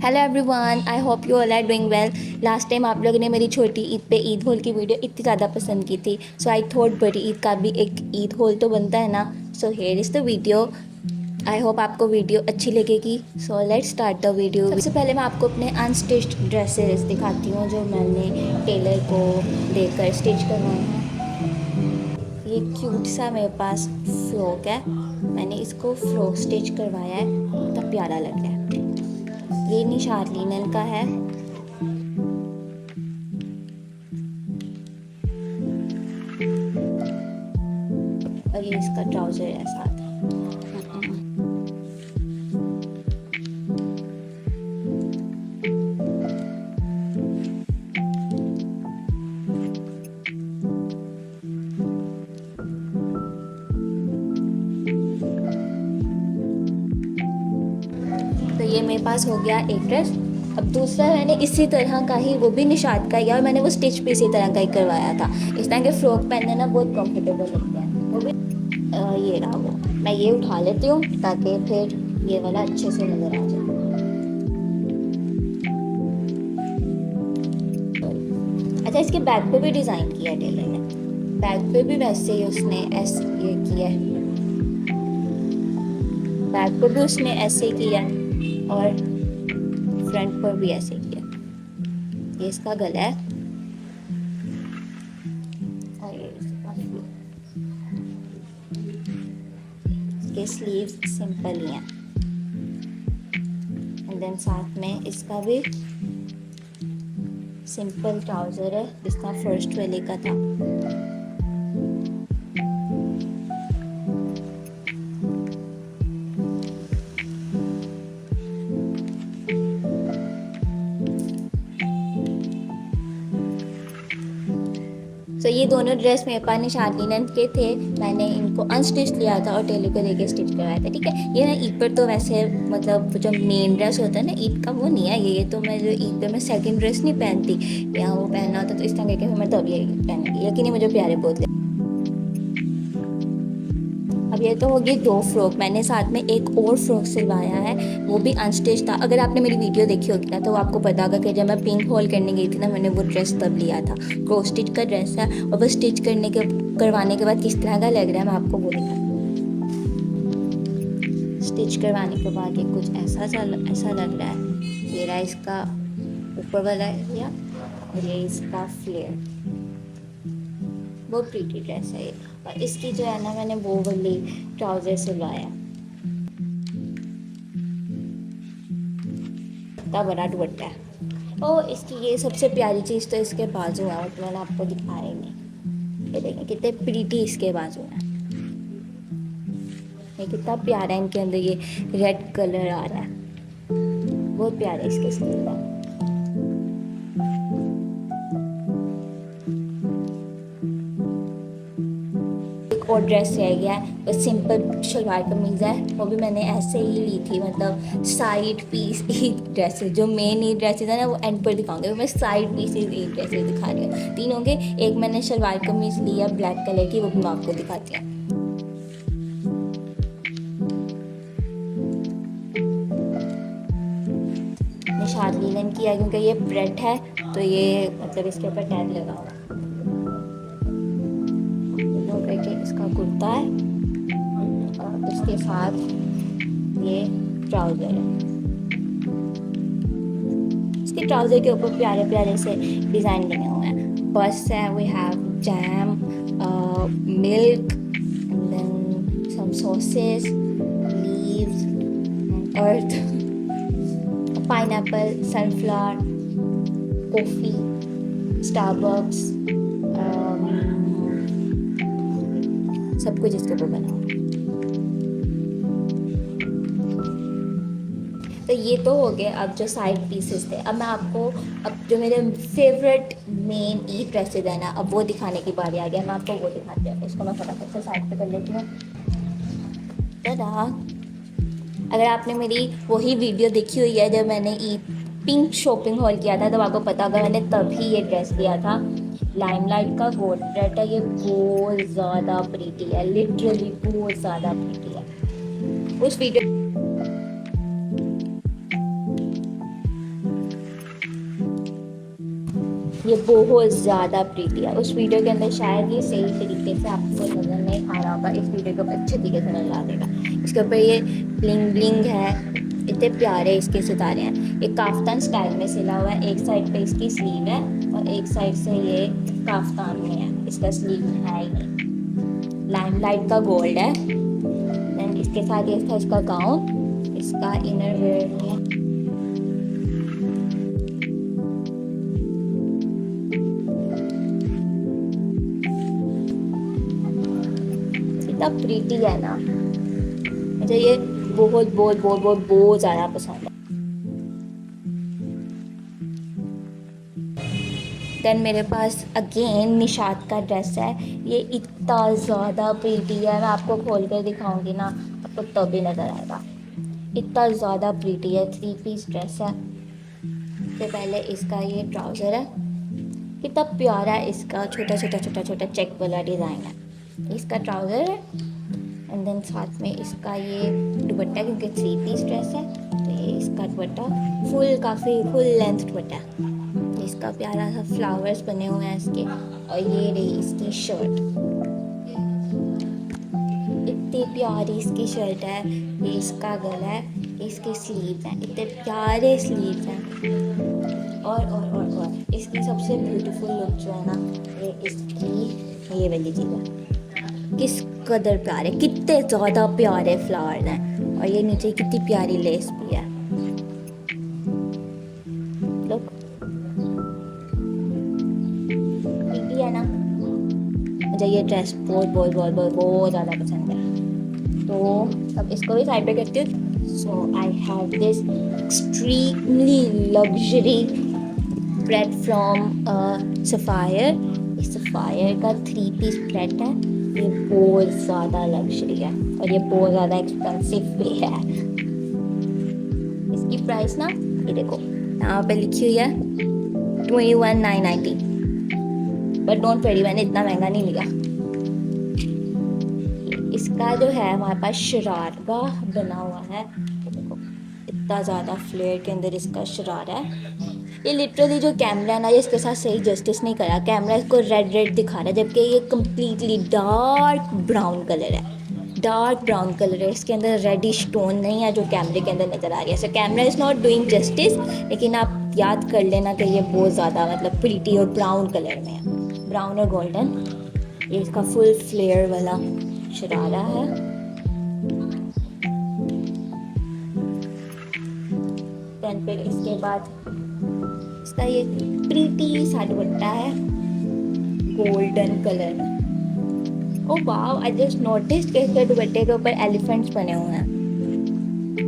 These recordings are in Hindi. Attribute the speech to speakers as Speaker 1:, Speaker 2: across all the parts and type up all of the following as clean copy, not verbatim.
Speaker 1: Hello everyone, I hope you all are doing well. Last time आप लोगों ने मेरी छोटी ईद पे ईद होल की वीडियो इतनी ज़्यादा पसंद की थी, सो आई थॉट बड़ी ईद का भी एक ईद होल तो बनता है ना। So here is the video. I hope आपको वीडियो अच्छी लगेगी। So let's start the video. सबसे पहले मैं आपको अपने अनस्टिच्ड ड्रेसेस दिखाती हूँ जो मैंने टेलर को देकर स्टिच करवाए हैं। ये क्यूट सा मेरे पास फ्रॉक है, मैंने इसको फ्रॉक स्टिच करवाया है, कितना प्यारा लग रहा है। ये निशात लिनन का है। और ये इसका ट्राउजर है साथ। तो ये मेरे पास हो गया एक ड्रेस। अब दूसरा मैंने इसी तरह का ही, वो भी निशात का ही, और मैंने वो स्टिच भी इसी तरह का ही करवाया था। इस तरह के फ्रॉक पहनने ना बहुत कंफर्टेबल लगते हैं। वो भी ये रहा वो। मैं ये उठा लेती हूँ ताकि फिर ये वाला अच्छे से नज़र आ जाए। अच्छा, इसके बैक पे भी डिज़ाइन किया है टेलर ने। बैक पे भी वैसे ही उसने ऐसे ये किया है, बैक पे भी उसने ऐसे किया और फ्रंट पर भी ऐसे किया। ये इसका गला है और ये इसके स्लीव्स सिंपल ही हैं। एंड देन साथ में इसका भी सिंपल ट्राउज़र है जिसका फर्स्ट वाले का था। तो ये दोनों ड्रेस मेरे पास निशात लिनन के थे, मैंने इनको अनस्टिच लिया था और टेलर को लेके स्टिच करवाया था। ठीक है, ये ना ईद पर तो वैसे मतलब जो मेन ड्रेस होता है ना ईद का, वो नहीं है ये तो मैं जो ईद पर मैं सेकंड ड्रेस नहीं पहनती, या वो पहनना होता तो इस तरह के फिर मैं तब ये पहनूंगी, यकीन मुझे प्यारे बहुत। अब ये तो होगी दो फ्रॉक, मैंने साथ में एक और फ्रॉक सिलवाया है, वो भी अनस्टिच था। अगर आपने मेरी वीडियो देखी होगी ना तो आपको पता होगा कि जब मैं पिंक हॉल करने गई थी ना, मैंने वो ड्रेस तब लिया था। क्रॉस स्टिच का ड्रेस है और बस स्टिच करवाने के बाद किस तरह का लग रहा है मैं आपको वो दिखा। स्टिच करवाने के बाद ये कुछ ऐसा लग रहा है। ये रहा इसका ऊपर वाला एरिया और ये इसका फ्लेयर। बहुत प्रीटी ड्रेस है ये। और इसकी जो है ना, मैंने वो वाली ट्राउज़र सिलवाया, इतना बड़ा दुपट्टा है। और इसकी ये सबसे प्यारी चीज़ तो इसके बाजू है, वो तो मैंने आपको दिखाया ही नहीं। ये देखें कितने प्रीटी इसके बाजू हैं, ये कितना प्यारा है। इनके अंदर ये रेड कलर आ रहा है, बहुत प्यारा है इसके स्लीव का। और ड्रेस रह गया है, बस सिंपल शलवार कमीज़ है, वो भी मैंने ऐसे ही ली थी, मतलब साइड पीस ही ड्रेसेस। जो मेन ही ड्रेसेस है ना वो एंड पर दिखाऊंगी, मैं साइड पीसेस ही ड्रेसेस दिखा रही हूँ तीनों के। एक मैंने शलवार कमीज़ ली है ब्लैक कलर की, वो भी मैं आपको दिखाती हूँ। निशात लिनन की है क्योंकि ये प्रिंट है तो ये मतलब इसके ऊपर टैग लगा हुआ है। इसका कुर्ता है और उसके साथ ये ट्राउज़र है। इसके ट्राउज़र के ऊपर प्यारे प्यारे से डिज़ाइन बने हुए हैं। बस है, we have jam, milk and then some sauces, leaves, earth, pineapple, sunflower, coffee, Starbucks, सब कुछ इसके ऊपर बना हुआ। तो ये तो हो गए अब जो साइड पीसेस थे। अब मैं आपको अब जो मेरे फेवरेट मेन ईद ड्रेसेस है ना, अब वो दिखाने की बारी आ गया। मैं आपको वो दिखाती हूँ, इसको मैं फटाफट से साइड पे कर लेती हूँ। अगर आपने मेरी वही वीडियो देखी हुई है जब मैंने ईद पिंक शॉपिंग हॉल किया था, तो आपको पता होगा मैंने तभी ये ड्रेस लिया था। लाइमलाइट का गोल्ड थ्रेड है, ये बहुत ज़्यादा प्रीटी है, लिटरली बहुत ज़्यादा प्रीटी है। उस वीडियो ये बहुत ज़्यादा प्रीटी है। उस वीडियो के अंदर शायद ये सही तरीके से आपको नज़र नहीं आ रहा होगा, इस वीडियो के ऊपर अच्छे तरीके से नजर आ देगा। इसके ऊपर ये ब्लिंग ब्लिंग है, इतने प्यारे इसके सितारे हैं। ये काफ्तान स्टाइल में सिला हुआ है, एक साइड पे इसकी स्लीव है और एक साइड से ये काफ्तान में है, इसका स्लीव है ही नहीं। लाइमलाइट का गोल्ड है। देन इसके साथ ये था इसका गाउन, इसका इनर वेयर है। इतना प्रीटी है ना, मुझे ये बहुत बहुत बहुत बहुत बहुत ज़्यादा पसंद है। देन मेरे पास अगेन निशात का ड्रेस है। ये इतना ज़्यादा प्रीटी है, मैं आपको खोल कर दिखाऊंगी ना आपको तब भी नज़र आएगा। इतना ज़्यादा प्रीटी है, 3 पीस ड्रेस है। तो पहले इसका ये ट्राउज़र है, कितना प्यारा है, इसका छोटा छोटा छोटा छोटा चेक वाला डिज़ाइन है। इसका ट्राउज़र है एंड देन साथ में इसका ये दुपट्टा, क्योंकि 3 पीस ड्रेस है तो ये इसका दुपट्टा फुल, काफ़ी फुल लेंथ दुपट्टा है। इसका प्यारा सा फ्लावर्स बने हुए हैं इसके, और ये रही इसकी शर्ट, इतनी प्यारी इसकी शर्ट है। ये इसका गला है, इसके स्लीव हैं, इतने प्यारे स्लीव हैं। और इसकी सबसे ब्यूटीफुल लुक जो है ना, ये इसकी ये वाली चीज़ है। किस कदर प्यारे, कितने ज़्यादा प्यारे फ्लावर्स हैं, और ये नीचे कितनी प्यारी लेस भी है। लुक प्रीटी है ना। मुझे ये ड्रेस बहुत बहुत बहुत बहुत बहुत ज़्यादा पसंद है। तो अब इसको भी साइड पे करती हूँ। So I have this extremely luxury bread from Sapphire. इस सफ़ायर का 3 पीस ब्रेड है। ये बहुत ज़्यादा लग्जरी है और ये बहुत ज़्यादा एक्सपेंसिव भी है। इसकी प्राइस ना, ये देखो यहाँ पे लिखी हुई है 21,990, बट डोंट वरी, मैंने इतना महंगा नहीं लिया। इसका जो है हमारे पास शरारा बना हुआ है, देखो इतना ज़्यादा फ्लेयर के अंदर इसका शरारा है। ये लिटरली जो कैमरा है ना, ये इसके साथ सही जस्टिस नहीं करा। कैमरा इसको रेड रेड दिखा रहा है, जबकि ये कम्प्लीटली डार्क ब्राउन कलर है। डार्क ब्राउन कलर है, इसके अंदर रेडिश टोन नहीं है जो कैमरे के अंदर नज़र आ रही है। So camera is not doing justice, लेकिन आप याद कर लेना कि ये बहुत ज़्यादा मतलब प्रीटी और ब्राउन कलर में है, ब्राउन और गोल्डन। ये इसका फुल फ्लेयर वाला शरारा है। देन फिर इसके बाद इसका ये प्रीटी सा दुपट्टा है गोल्डन कलर में। ओह वाव, आई जस्ट नोटिस्ड कि इसके दुपट्टे के ऊपर एलिफेंट्स बने हुए हैं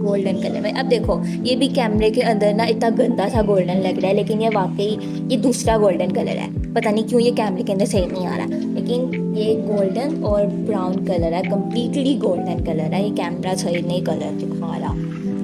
Speaker 1: गोल्डन कलर में। अब देखो ये भी कैमरे के अंदर ना इतना गंदा सा गोल्डन लग रहा है, लेकिन ये वाकई ये दूसरा गोल्डन कलर है। पता नहीं क्यों ये कैमरे के अंदर सही नहीं आ रहा, लेकिन ये गोल्डन और ब्राउन कलर है, कम्प्लीटली गोल्डन कलर है। ये कैमरा सही नहीं कलर दिखा रहा।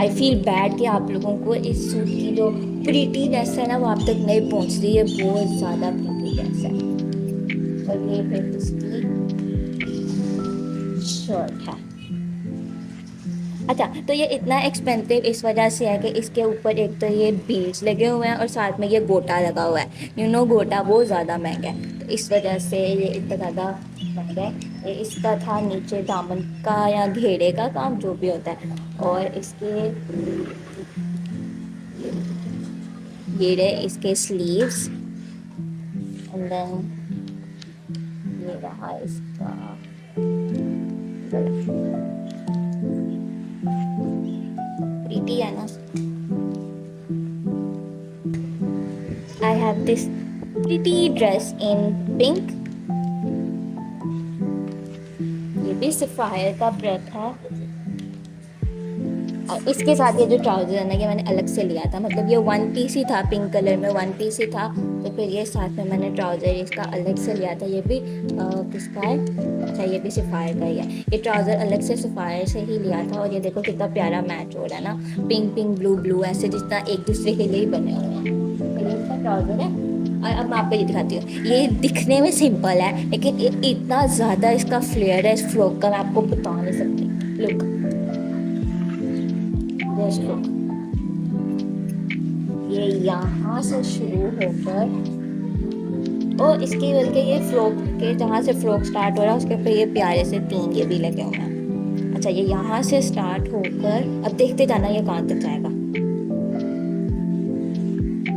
Speaker 1: आई फील बैड कि आप लोगों को इस सूट की जो प्रीटीनेस है ना वो आप तक नहीं पहुंच रही है। बहुत ज़्यादा प्रीटीनेस है। और ये फिर इसकी शर्ट है। अच्छा, तो ये इतना एक्सपेंसिव इस वजह से है कि इसके ऊपर एक तो ये बीड्स लगे हुए हैं और साथ में ये गोटा लगा हुआ है। गोटा बहुत ज़्यादा महंगा है, तो इस वजह से ये इतना ज़्यादा महंगा है। ये इसका था नीचे दामन का या घेरे का काम जो भी होता है, और इसके ये रहे इसके स्लीव्स, एंड देन ये रहा इसका प्रीटी है ना। I have this pretty dress in pink। ये भी सफ़ायर का ब्रेड है, और इसके साथ ये जो ट्राउज़र है ना ये मैंने अलग से लिया था। मतलब ये 1 पीस ही था, पिंक कलर में 1 पीस ही था, तो फिर ये साथ में मैंने ट्राउज़र इसका अलग से लिया था। ये भी किसका है? अच्छा, ये भी सफ़ायर का ही है। ये ट्राउज़र अलग से सफ़ायर से ही लिया था, और ये देखो कितना प्यारा मैच हो रहा है ना, पिंक पिंक ब्लू ब्लू, ऐसे जितना एक दूसरे के लिए ही बने हुए हैं। तो ये इसका ट्राउज़र है। और अब मैं आपको ये दिखाती हूँ। ये दिखने में सिंपल है, लेकिन इतना ज़्यादा इसका फ्लेयर है इस फ्रॉक का, मैं आपको बता नहीं सकती। लुक, ये यहाँ से शुरू होकर और इसके बल्कि ये फ्रॉक के जहाँ से फ्रॉक स्टार्ट हो रहा है उसके ऊपर ये प्यारे से 3 ये भी लगे हुए हैं। अच्छा ये यहाँ से स्टार्ट होकर अब देखते जाना ये कहाँ तक जाएगा।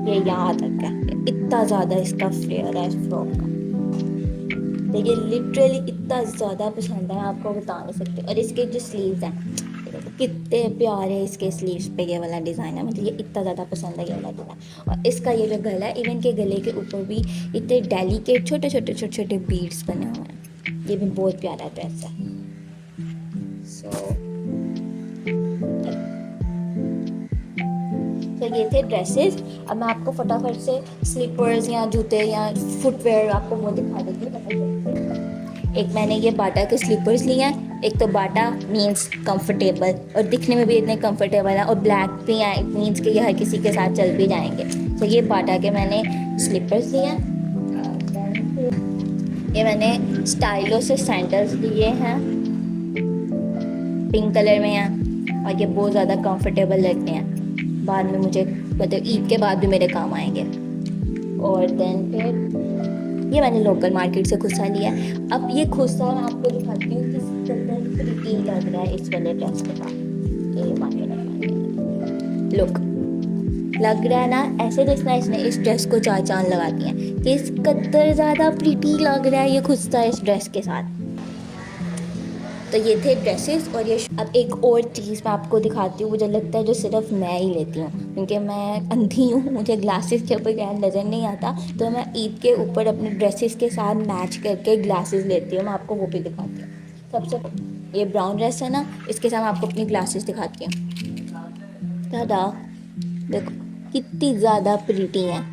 Speaker 1: ये यहाँ तक है। इतना ज़्यादा इसका फ्लेयर है इस फ्रॉक का, देखिए लिटरली इतना ज़्यादा पसंद है, आपको बता नहीं सकते। और इसके जो स्लीव्स हैं कितने प्यारे इसके स्लीव्स पे ये वाला डिज़ाइन है, मतलब ये इतना ज़्यादा पसंद है ये वाला डिज़ाइन। और इसका ये जो गला है, इवन के गले के ऊपर भी इतने डेलिकेट छोटे छोटे छोटे छोटे बीड्स बने हुए हैं, ये भी बहुत प्यारा ड्रेस है। तो ये थे ड्रेसेस। अब मैं आपको फटाफट से स्लीपर्स या जूते या फुटवेयर आपको वो दिखा देती हूँ। एक मैंने ये बाटा के स्लीपर्स लिए हैं। एक तो बाटा मीन्स कंफर्टेबल और दिखने में भी इतने कंफर्टेबल है, और ब्लैक भी हैं, इट मीन्स कि ये हर किसी के साथ चल भी जाएंगे। तो ये बाटा के मैंने स्लीपर्स लिए हैं। ये मैंने स्टाइलो से सैंडल्स लिए हैं, पिंक कलर में हैं, और ये बहुत ज़्यादा कंफर्टेबल लगते हैं, बाद में मुझे मतलब ईद के बाद भी मेरे काम आएंगे। और देन फिर ये मैंने लोकल मार्केट से खुस्सा लिया है। अब ये खुस्सा मैं आपको दिखाती हूँ किस कलर प्रिटी लग रहा है इस वाले ड्रेस के साथ। लुक लग रहा है ना ऐसे जैसे इसने इस ड्रेस को चार चांद लगा दिए हैं कि इस कदर ज़्यादा प्रिटी लग रहा है ये खुस्सा इस ड्रेस के साथ। तो ये थे ड्रेसेस। और ये अब एक और चीज़ मैं आपको दिखाती हूँ, मुझे लगता है जो सिर्फ मैं ही लेती हूँ, क्योंकि मैं अंधी हूँ, मुझे ग्लासेस के ऊपर क्या नज़र नहीं आता, तो मैं ईद के ऊपर अपने ड्रेसेस के साथ मैच करके ग्लासेस लेती हूँ। मैं आपको वो भी दिखाती हूँ। सबसे ये ब्राउन ड्रेस है ना, इसके साथ मैं आपको अपनी ग्लासेस दिखाती हूँ। दादा देखो कितनी ज़्यादा प्रीटी हैं।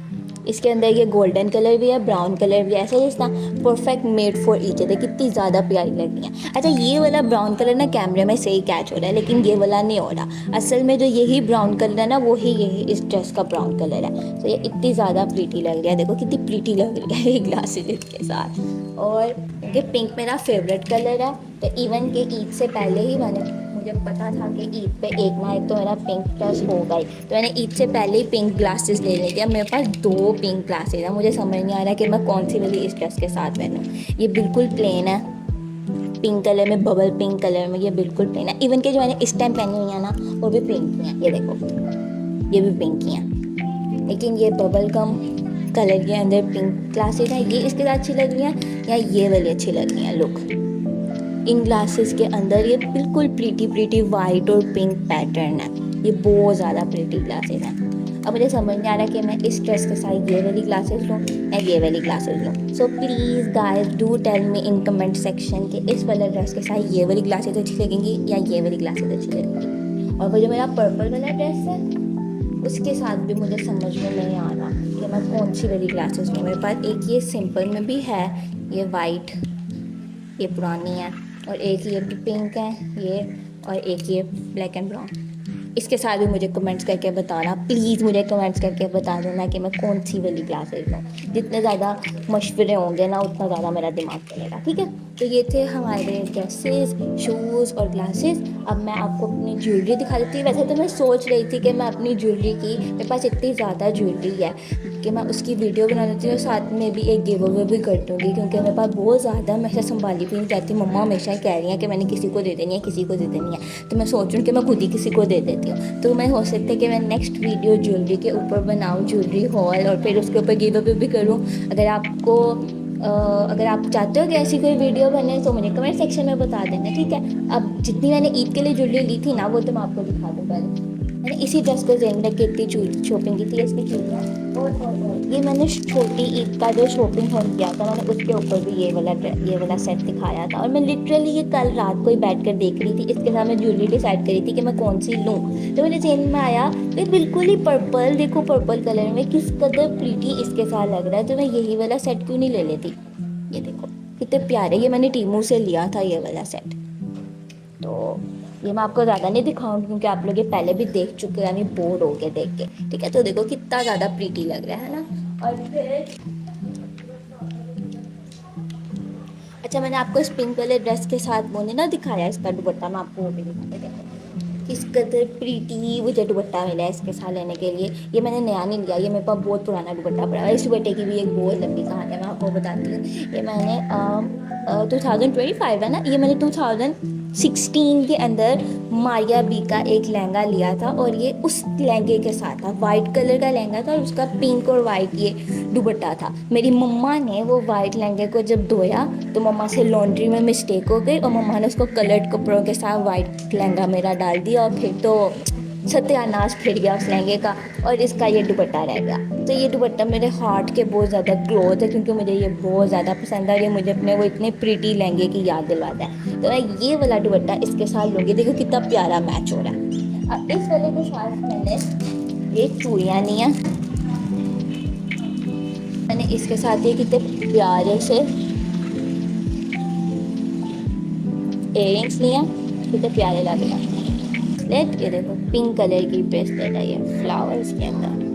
Speaker 1: इसके अंदर ये गोल्डन कलर भी है, ब्राउन कलर भी है, ऐसा जैसा perfect made for each other, कितनी ज़्यादा प्यारी लग रही है। अच्छा ये वाला ब्राउन कलर ना कैमरे में सही कैच हो रहा है, लेकिन ये वाला नहीं हो रहा। असल में जो यही ब्राउन कलर है ना वो ही यही इस ड्रेस का ब्राउन कलर है। तो ये इतनी ज़्यादा प्रीटी लग रही है, देखो कितनी प्रीटी लग रही है ये ग्लासेस इसके साथ। और ये पिंक मेरा फेवरेट कलर है, तो इवन के ईद से पहले ही मुझे पता था कि ईद पे एक ना एक तो मेरा पिंक ड्रेस होगा ही, तो मैंने ईद से पहले ही पिंक ग्लासेस ले लिए। मेरे पास 2 पिंक ग्लासेस हैं, मुझे समझ नहीं आ रहा कि मैं कौन सी वाली इस ड्रेस के साथ पहनूँ। ये बिल्कुल प्लेन है, पिंक कलर में, बबल पिंक कलर में, ये बिल्कुल प्लेन है। इवन के जो मैंने इस टाइम पहनी हुई है ना वो भी पिंक की हैं, ये देखो ये भी पिंक की हैं, लेकिन ये बबल गम कलर के अंदर पिंक ग्लासेस हैं, ये इसके साथ अच्छी लग रही हैं या ये वाली अच्छी लग रही हैं। लुक इन ग्लासेस के अंदर ये बिल्कुल प्रीटी वाइट और पिंक पैटर्न है, ये बहुत ज़्यादा प्रीटी ग्लासेस हैं। अब मुझे समझ नहीं आ रहा कि मैं इस ड्रेस के साथ ये वाली ग्लासेस लूँ या ये वाली ग्लासेस लूँ। So please guys do tell me in comment section कि इस वाले ड्रेस के साथ ये वाली ग्लासेस अच्छी लगेंगी या ये वाली ग्लासेस अच्छी लगेंगी। और वो जो मेरा पर्पल वाला ड्रेस है उसके साथ भी मुझे समझ में नहीं आ रहा कि मैं कौन सी वाली ग्लासेस लूँ। मेरे पास एक ये सिंपल में भी है, ये वाइट, ये पुरानी है, और एक ये पिंक है ये, और एक ये ब्लैक एंड ब्राउन। इसके साथ भी मुझे कमेंट्स करके बताना, प्लीज़ मुझे कमेंट्स करके बता देना कि मैं कौन सी वाली ग्लासेस लूँ। जितने ज़्यादा मशवरे होंगे ना उतना ज़्यादा मेरा दिमाग चलेगा, ठीक है। तो ये थे हमारे ड्रेसेस, शूज़ और ग्लासेस। अब मैं आपको अपनी ज्वेलरी दिखा देती हूँ। वैसे तो मैं सोच रही थी कि मैं अपनी ज्वेलरी की, मेरे पास इतनी ज़्यादा ज्वेलरी है कि मैं उसकी वीडियो बना देती हूँ, साथ में भी एक गिव अवे भी कर दूँगी, क्योंकि मेरे पास बहुत ज़्यादा मैं ऐसा संभाली भी नहीं जाती। मम्मा हमेशा ही कह रही हैं कि मैंने किसी को दे देनी है, किसी को दे देनी है, तो मैं सोच रही हूँ कि मैं खुद ही किसी को दे देती हूँ। तो मैं हो सकता है कि मैं नेक्स्ट वीडियो ज्वेलरी के ऊपर बनाऊँ, ज्वेलरी हॉल, और फिर उसके ऊपर गिव अवे भी करूँ। अगर आप चाहते हो कि ऐसी कोई वीडियो बने तो मुझे कमेंट सेक्शन में बता देना, ठीक है। अब जितनी मैंने ईद के लिए ज्वेलरी ली थी ना वो तो मैं आपको दिखा दूँ। पहले मैंने इसी ड्रेस को जेन रख के इतनी शॉपिंग की थी इसकी चूड़ियाँ, और ये मैंने छोटी ईद का जो शॉपिंग हो किया था मैंने उसके ऊपर भी ये वाला सेट दिखाया था। और मैं लिटरली ये कल रात को ही बैठ कर देख रही थी, इसके साथ मैं ज्वेलरी डिसाइड करी थी कि मैं कौन सी लूँ। तो मेरे जेन में आया तो बिल्कुल ही पर्पल, देखो पर्पल कलर में किस कदर प्रीटी इसके साथ लग रहा है, तो मैं यही वाला सेट क्यों नहीं ले लेती। ये देखो कितने प्यारे, ये मैंने टीमू से लिया था ये वाला सेट। तो ये मैं आपको ज़्यादा नहीं दिखाऊंगी क्योंकि आप लोग ये पहले भी देख चुके हैं, यानी बोर हो गए देख के, ठीक है। तो देखो कितना ज़्यादा प्रीटी लग रहा है ना। और फिर अच्छा मैंने आपको इस पिंक वाले ड्रेस के साथ वो नहीं ना दिखाया इसका दुपट्टा, मैं आपको वो भी दिखाते देखो इस कदर प्रीटी मुझे दुपट्टा मिला है इसके साथ लेने के लिए। ये मैंने नया नहीं लिया, ये मेरे पास बहुत पुराना दुपट्टा पड़ा है। इस दुपट्टे की भी एक बहुत लंबी कहानी है, मैं आपको बताती हूँ। ये मैंने 2025 है ना, ये मैंने 2016 के अंदर मारिया बी का एक लहंगा लिया था और ये उस लहंगे के साथ था। वाइट कलर का लहंगा था और उसका पिंक और वाइट ये दुपट्टा था। मेरी मम्मा ने वो वाइट लहंगे को जब धोया तो मम्मा से लॉन्ड्री में मिस्टेक हो गई और मम्मा ने उसको कलर्ड कपड़ों के साथ वाइट लहंगा मेरा डाल दिया और फिर तो सत्यानाश फिर गया उस लहंगे का और इसका ये दुपट्टा रह गया। तो ये दुपट्टा मेरे हार्ट के बहुत ज़्यादा क्लोज है क्योंकि मुझे ये बहुत ज़्यादा पसंद है और ये मुझे अपने वो इतने प्रीटी लहंगे की याद दिलवाता है। तो मैं ये वाला दुपट्टा इसके साथ लूँगी। देखो कितना प्यारा मैच हो रहा है। अब इस वाले के साथ मैंने ये चूड़ियाँ ली हैं, मैंने इसके साथ ये कितने प्यारे से इयररिंग्स लिए, कितने प्यारे लग रहे हैं। ब्रेसलेट, ये देखो पिंक कलर की ब्रेसलेट है ये फ्लावर्स के अंदर।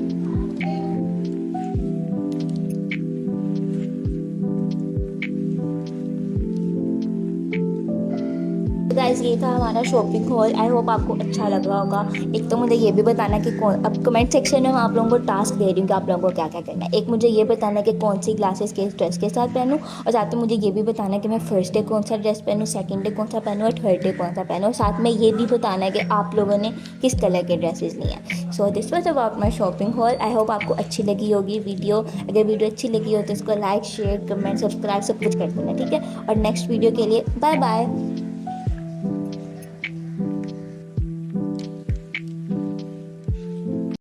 Speaker 1: गाइस ये था हमारा शॉपिंग हॉल। आई होप आपको अच्छा लग रहा होगा। एक तो मुझे ये भी बताना कि कौन, अब कमेंट सेक्शन में मैं आप लोगों को टास्क दे रही हूँ कि आप लोगों को क्या क्या करना है। एक मुझे ये बताना कि कौन सी ग्लासेस किस ड्रेस के साथ पहनूँ और साथ में मुझे ये भी बताना कि मैं फर्स्ट डे कौन सा ड्रेस पहनूँ, सेकंड डे कौन सा पहनूँ और थर्ड डे कौन सा पहनूँ। और साथ में ये भी बताना है कि आप लोगों ने किस कलर के ड्रेसेस लिए हैं। So this was about my shopping hall. I hope आपको अच्छी लगी होगी वीडियो। अगर वीडियो अच्छी लगी हो तो इसको लाइक शेयर कमेंट सब्सक्राइब सब कुछ कर देना, ठीक है। और नेक्स्ट वीडियो के लिए बाय बाय।